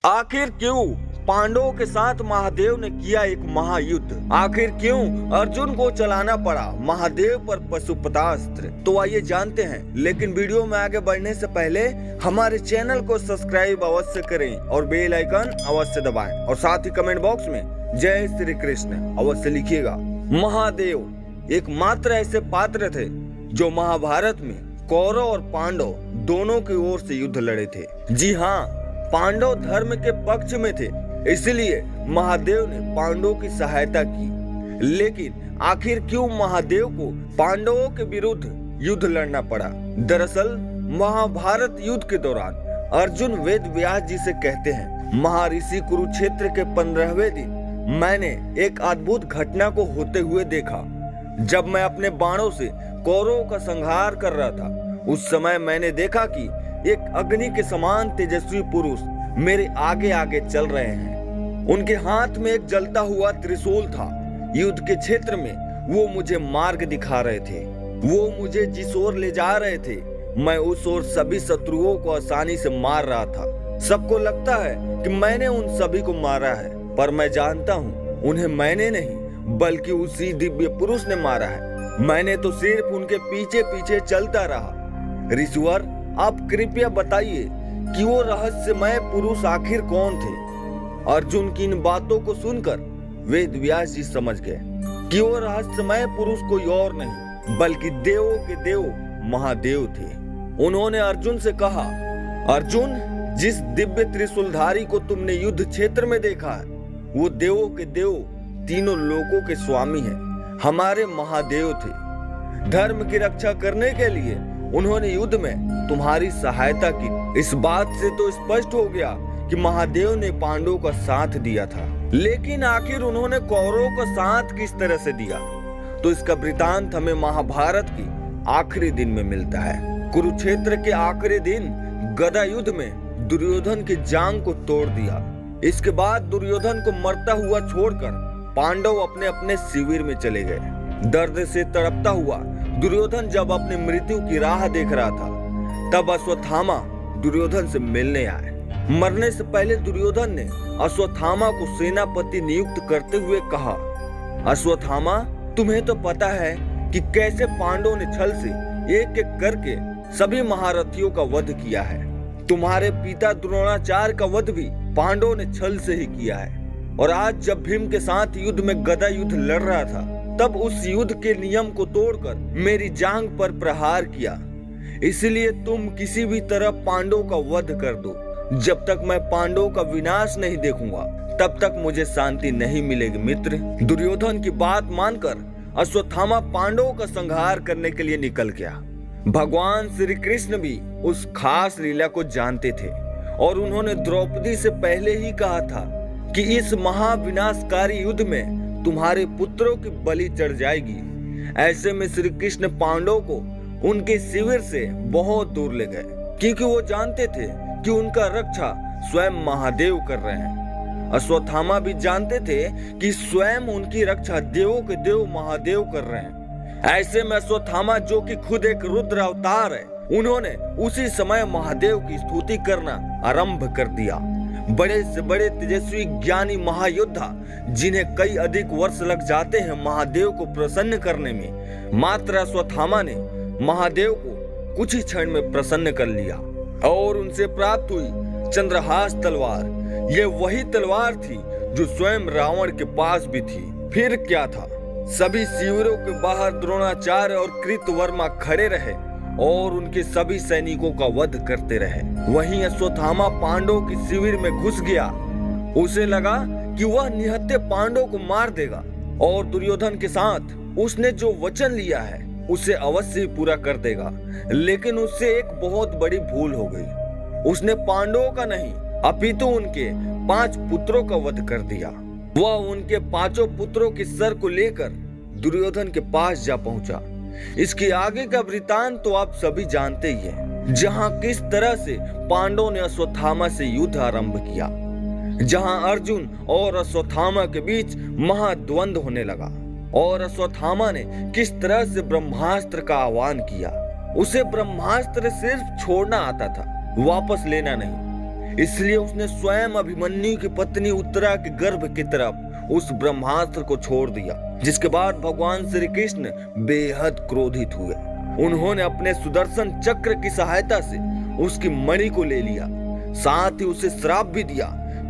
आखिर क्यों पांडवों के साथ महादेव ने किया एक महायुद्ध? आखिर क्यों अर्जुन को चलाना पड़ा महादेव पर पशुपतास्त्र? तो आइए जानते हैं, लेकिन वीडियो में आगे बढ़ने से पहले हमारे चैनल को सब्सक्राइब अवश्य करें और बेल आइकन अवश्य दबाएं और साथ ही कमेंट बॉक्स में जय श्री कृष्ण अवश्य लिखिएगा। महादेव एकमात्र ऐसे पात्र थे जो महाभारत में कौरव और पांडव दोनों की ओर से युद्ध लड़े थे। जी हाँ, पांडव धर्म के पक्ष में थे, इसलिए महादेव ने पांडवों की सहायता की। लेकिन आखिर क्यों महादेव को पांडवों के विरुद्ध युद्ध लड़ना पड़ा? दरअसल महाभारत युद्ध के दौरान अर्जुन वेद व्यास जी से कहते हैं, महर्षि कुरुक्षेत्र के 15वें दिन मैंने एक अद्भुत घटना को होते हुए देखा। जब मैं अपने बाणों से कौरवों का संहार कर रहा था, उस समय मैंने देखा कि एक अग्नि के समान तेजस्वी पुरुष मेरे आगे आगे चल रहे हैं। उनके हाथ में एक जलता हुआ त्रिशूल था। युद्ध के क्षेत्र में वो मुझे मार्ग दिखा रहे थे। वो मुझे जिस ओर ले जा रहे थे, मैं उस ओर सभी शत्रुओं को आसानी से मार रहा था। सबको लगता है कि मैंने उन सभी को मारा है, पर मैं जानता हूँ उन्हें मैंने नहीं बल्कि उसी दिव्य पुरुष ने मारा है। मैंने तो सिर्फ उनके पीछे पीछे चलता रहा। ऋषिवर, आप कृपया बताइए कि वो रहस्यमय पुरुष आखिर कौन थे? अर्जुन की इन बातों को सुनकर वेद व्यास जी समझ गए कि वो रहस्यमय पुरुष कोई और नहीं बल्कि देवों के देव महादेव थे। उन्होंने अर्जुन से कहा, अर्जुन, जिस दिव्य त्रिशूलधारी को तुमने युद्ध क्षेत्र में देखा है, वो देवों के देव तीनों लोकों के स्वामी हैं, हमारे महादेव थे। धर्म की रक्षा करने के लिए उन्होंने युद्ध में तुम्हारी सहायता की। इस बात से तो स्पष्ट हो गया कि महादेव ने पांडवों का साथ दिया था, लेकिन आखिर उन्होंने कौरवों का साथ किस तरह से दिया? तो इसका वृतांत हमें महाभारत की आखिरी दिन में मिलता है। कुरुक्षेत्र के आखिरी दिन गदा युद्ध में दुर्योधन की जांग को तोड़ दिया। इसके बाद दुर्योधन को मरता हुआ छोड़कर पांडव अपने अपने शिविर में चले गए। दर्द से तड़पता हुआ दुर्योधन जब अपनी मृत्यु की राह देख रहा था, तब अश्वत्थामा दुर्योधन से मिलने आए। मरने से पहले दुर्योधन ने अश्वत्थामा को सेनापति नियुक्त करते हुए कहा, अश्वत्थामा, तुम्हें तो पता है कि कैसे पांडवों ने छल से एक एक करके सभी महारथियों का वध किया है। तुम्हारे पिता द्रोणाचार्य का वध भी पांडवों ने छल से ही किया है। और आज जब भीम के साथ युद्ध में गदा युद्ध लड़ रहा था, तब उस युद्ध के नियम को तोड़कर मेरी जांग पर प्रहार किया। इसलिए तुम किसी भी तरह पांडवों का वध कर दो। जब तक मैं पांडवों का विनाश नहीं देखूंगा, तब तक मुझे शांति नहीं मिलेगी। मित्र, दुर्योधन की बात मानकर अश्वत्थामा पांडवों का संहार करने के लिए निकल गया। भगवान श्री कृष्ण भी उस खास लीला को जानते थे और उन्होंने द्रौपदी से पहले ही कहा था कि इस महाविनाशकारी युद्ध में तुम्हारे पुत्रों की बलि चढ़ जाएगी। ऐसे में श्री कृष्ण पांडवों को उनके शिविर से बहुत दूर ले गए, क्योंकि वो जानते थे कि उनका रक्षा स्वयं महादेव कर रहे हैं। अश्वत्थामा भी जानते थे कि स्वयं उनकी रक्षा देवों के देव महादेव कर रहे हैं। ऐसे में अश्वत्थामा, जो कि खुद एक रुद्र अवतार है, उन्होंने उसी समय महादेव की स्तुति करना आरंभ कर दिया। बड़े से बड़े तेजस्वी ज्ञानी महायोद्धा, जिन्हें कई अधिक वर्ष लग जाते हैं महादेव को प्रसन्न करने में, मात्र अश्वत्थामा ने महादेव को कुछ ही क्षण में प्रसन्न कर लिया और उनसे प्राप्त हुई चंद्रहास तलवार, ये वही तलवार थी जो स्वयं रावण के पास भी थी। फिर क्या था, सभी शिविरों के बाहर द्रोणाचार्य और कृतवर्मा खड़े रहे और उनके सभी सैनिकों का वध करते रहे। वहीं अश्वत्थामा पांडवों के शिविर में घुस गया। उसे लगा कि वह निहत्थे पांडवों को मार देगा और दुर्योधन के साथ उसने जो वचन लिया है उसे अवश्य ही पूरा कर देगा। लेकिन उससे एक बहुत बड़ी भूल हो गई। उसने पांडवों का नहीं अपितु उनके 5 पुत्रों का वध कर दिया। वह उनके 5 पुत्रों के सर को लेकर दुर्योधन के पास जा पहुंचा। इसके आगे का वृतांत तो आप सभी जानते ही हैं, जहां किस तरह से पांडवों ने अश्वत्थामा से युद्ध आरंभ किया, जहां अर्जुन और अश्वत्थामा के बीच महाद्वंद होने लगा और अश्वत्थामा ने किस तरह से ब्रह्मास्त्र का आह्वान किया। उसे ब्रह्मास्त्र सिर्फ छोड़ना आता था, वापस लेना नहीं। इसलिए उसने स्वयं अभिमन्यु की पत्नी उत्तरा के गर्भ की तरफ उस ब्रह्मास्त्र को छोड़ दिया, जिसके बाद भगवान श्री कृष्ण बेहद क्रोधित हुए। उन्होंने अपने सुदर्शन चक्र की सहायता से उसकी मणि को ले लिया, साथ ही उसे श्राप भी दिया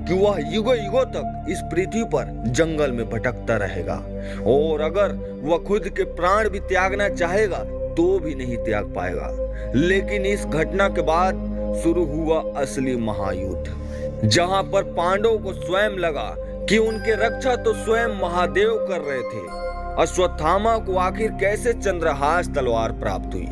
कि वह युगों युगों तक इस पृथ्वी पर जंगल में भटकता रहेगा और अगर वह खुद के प्राण भी त्यागना चाहेगा तो भी नहीं त्याग पाएगा। लेकिन इस घटना के बाद शुरू हुआ असली महायुद्ध, जहां पर पांडवों को स्वयं लगा कि उनके रक्षा तो स्वयं महादेव कर रहे थे। अश्वत्थामा को आखिर कैसे चंद्रहास तलवार प्राप्त हुई,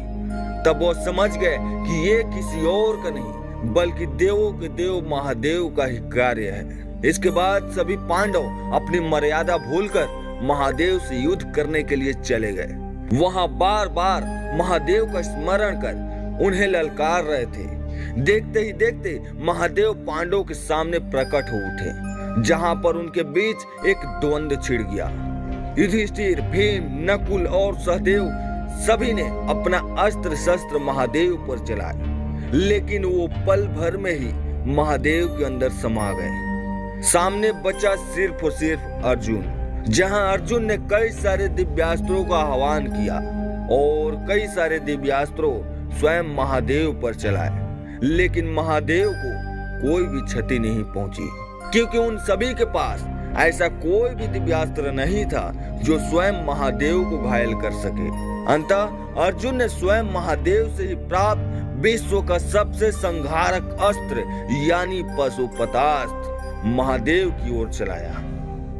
तब वो समझ गए कि ये किसी और का नहीं बल्कि देवों के देव महादेव का ही कार्य है। इसके बाद सभी पांडव अपनी मर्यादा भूलकर महादेव से युद्ध करने के लिए चले गए। वहां बार बार महादेव का स्मरण कर उन्हें ललकार रहे थे। देखते ही देखते महादेव पांडवों के सामने प्रकट हो उठे, जहां पर उनके बीच एक द्वंद्व छिड़ गया। युधिष्ठिर, भीम, नकुल और सहदेव सभी ने अपना अस्त्र शस्त्र महादेव पर चलाए, लेकिन वो पल भर में ही महादेव के अंदर समा गए। सामने बचा सिर्फ और सिर्फ अर्जुन, जहां अर्जुन ने कई सारे दिव्यास्त्रों का आह्वान किया और कई सारे दिव्यास्त्रों स्वयं महादेव पर चलाए, लेकिन महादेव को कोई भी क्षति नहीं पहुंची, क्योंकि उन सभी के पास ऐसा कोई भी दिव्यास्त्र नहीं था जो स्वयं महादेव को घायल कर सके। अंततः अर्जुन ने स्वयं महादेव से ही प्राप्त विश्व का सबसे संहारक अस्त्र यानी पशुपतास्त्र महादेव की ओर चलाया।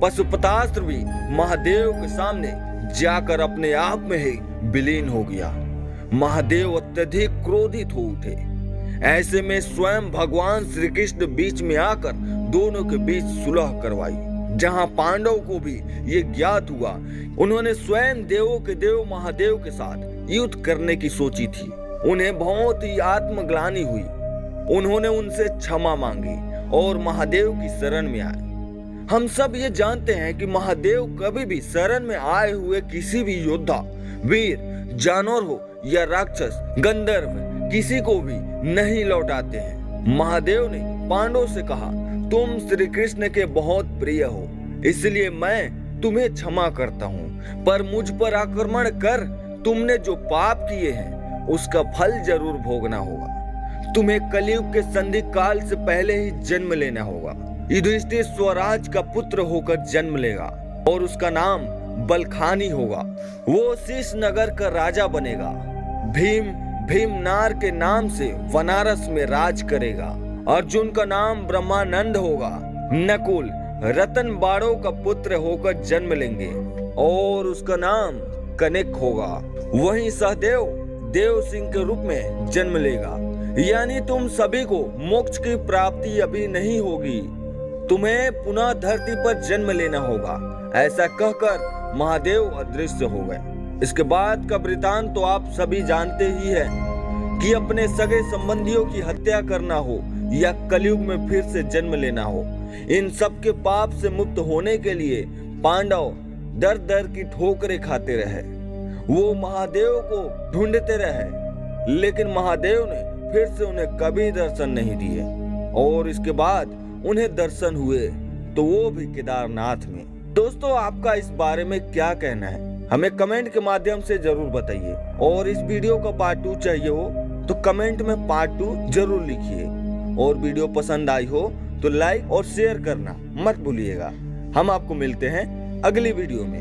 पशुपतास्त्र भी महादेव के सामने जाकर अपने आप में ही विलीन हो गया। महादेव अत्यधिक क्रोधित हो उठे। ऐसे में स्वयं भगवान श्री कृष्ण बीच में आकर दोनों के बीच सुलह करवाई। जहां पांडव को भी ये ज्ञात हुआ, उन्होंने स्वयं देवों के देव महादेव के साथ युद्ध करने की सोची थी। उन्हें बहुत ही आत्मग्लानि हुई। उन्होंने उनसे क्षमा मांगी और महादेव की शरण में आए। हम सब ये जानते हैं कि महादेव कभी भी शरण में आए हुए किसी भी योद्धा, वीर, जानवर हो या राक्षस, गंधर्व, किसी को भी नहीं लौटाते हैं। महादेव ने पांडवों से कहा, तुम श्री कृष्ण के बहुत प्रिय हो, इसलिए मैं तुम्हें क्षमा करता हूँ, पर मुझ पर आक्रमण कर तुमने जो पाप किए हैं उसका फल जरूर भोगना होगा। तुम्हें कलयुग के संधि काल से पहले ही जन्म लेना होगा। युधिष्ठिर स्वराज का पुत्र होकर जन्म लेगा और उसका नाम बलखानी होगा। वो शीश नगर का राजा बनेगा। भीम भीमनार के नाम से वनारस में राज करेगा। अर्जुन का नाम ब्रह्मानंद होगा। नकुल रतन बाड़ों का पुत्र होकर जन्म लेंगे और उसका नाम कनिक होगा। वहीं सहदेव देव सिंह के रूप में जन्म लेगा। यानी तुम सभी को मोक्ष की प्राप्ति अभी नहीं होगी, तुम्हें पुनः धरती पर जन्म लेना होगा। ऐसा कहकर महादेव अदृश्य हो गए। इसके बाद का वृतांत तो आप सभी जानते ही हैं कि अपने सगे संबंधियों की हत्या करना हो या कलयुग में फिर से जन्म लेना हो, इन सब के पाप से मुक्त होने के लिए पांडव दर दर की ठोकरें खाते रहे। वो महादेव को ढूंढते रहे, लेकिन महादेव ने फिर से उन्हें कभी दर्शन नहीं दिए और इसके बाद उन्हें दर्शन हुए तो वो भी केदारनाथ में। दोस्तों, आपका इस बारे में क्या कहना है, हमें कमेंट के माध्यम से जरूर बताइए। और इस वीडियो का पार्ट 2 चाहिए हो तो कमेंट में पार्ट 2 जरूर लिखिए। और वीडियो पसंद आई हो तो लाइक और शेयर करना मत भूलिएगा। हम आपको मिलते हैं अगली वीडियो में।